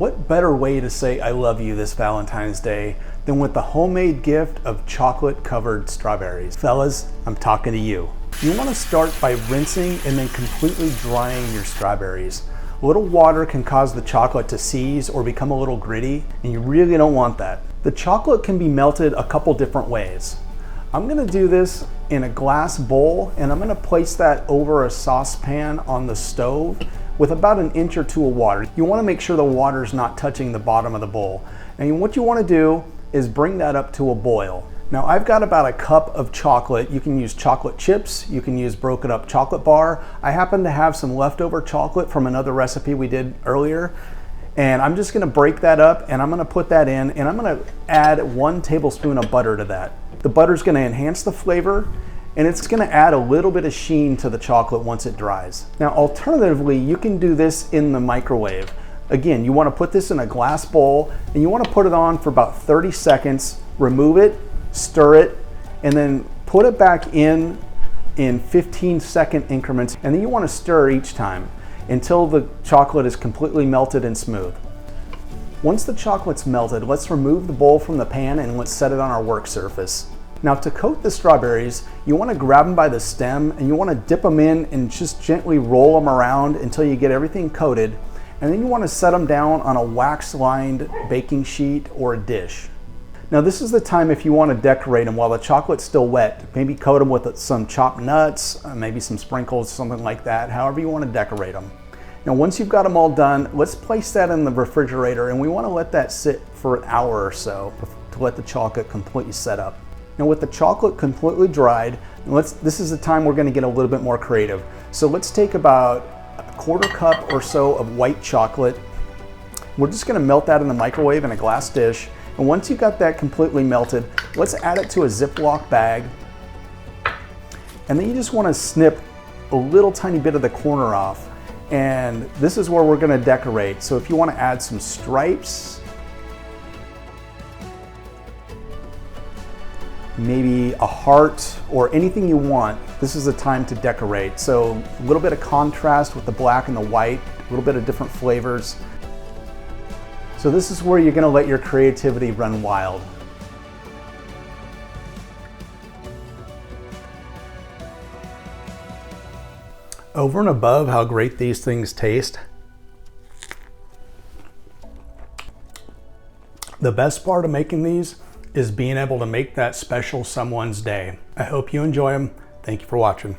What better way to say I love you this Valentine's Day than with the homemade gift of chocolate covered strawberries? Fellas, I'm talking to you. You want to start by rinsing and then completely drying your strawberries. A little water can cause the chocolate to seize or become a little gritty, and you really don't want that. The chocolate can be melted a couple different ways. I'm gonna do this in a glass bowl, and I'm gonna place that over a saucepan on the stove with about an inch or two of water. You wanna make sure the water's not touching the bottom of the bowl. And what you wanna do is bring that up to a boil. Now I've got about a cup of chocolate. You can use chocolate chips, you can use broken up chocolate bar. I happen to have some leftover chocolate from another recipe we did earlier, and I'm just gonna break that up and I'm gonna put that in, and I'm gonna add 1 tablespoon of butter to that. The butter's gonna enhance the flavor, and it's gonna add a little bit of sheen to the chocolate once it dries. Now alternatively, you can do this in the microwave. Again, you wanna put this in a glass bowl and you wanna put it on for about 30 seconds, remove it, stir it, and then put it back in 15-second increments, and then you wanna stir each time until the chocolate is completely melted and smooth. Once the chocolate's melted, let's remove the bowl from the pan and let's set it on our work surface. Now to coat the strawberries, you want to grab them by the stem and you want to dip them in and just gently roll them around until you get everything coated. And then you want to set them down on a wax-lined baking sheet or a dish. Now this is the time if you want to decorate them while the chocolate's still wet. Maybe coat them with some chopped nuts, maybe some sprinkles, something like that, however you want to decorate them. Now once you've got them all done, let's place that in the refrigerator, and we want to let that sit for an hour or so to let the chocolate completely set up. Now with the chocolate completely dried, this is the time we're going to get a little bit more creative. So let's take about a 1/4 cup or so of white chocolate. We're just going to melt that in the microwave in a glass dish. And once you've got that completely melted, let's add it to a Ziploc bag. And then you just want to snip a little tiny bit of the corner off. And this is where we're going to decorate. So if you want to add some stripes, maybe a heart, or anything you want, this is the time to decorate. So a little bit of contrast with the black and the white, a little bit of different flavors. So this is where you're going to let your creativity run wild. Over and above how great these things taste, the best part of making these is being able to make that special someone's day. I hope you enjoy them. Thank you for watching.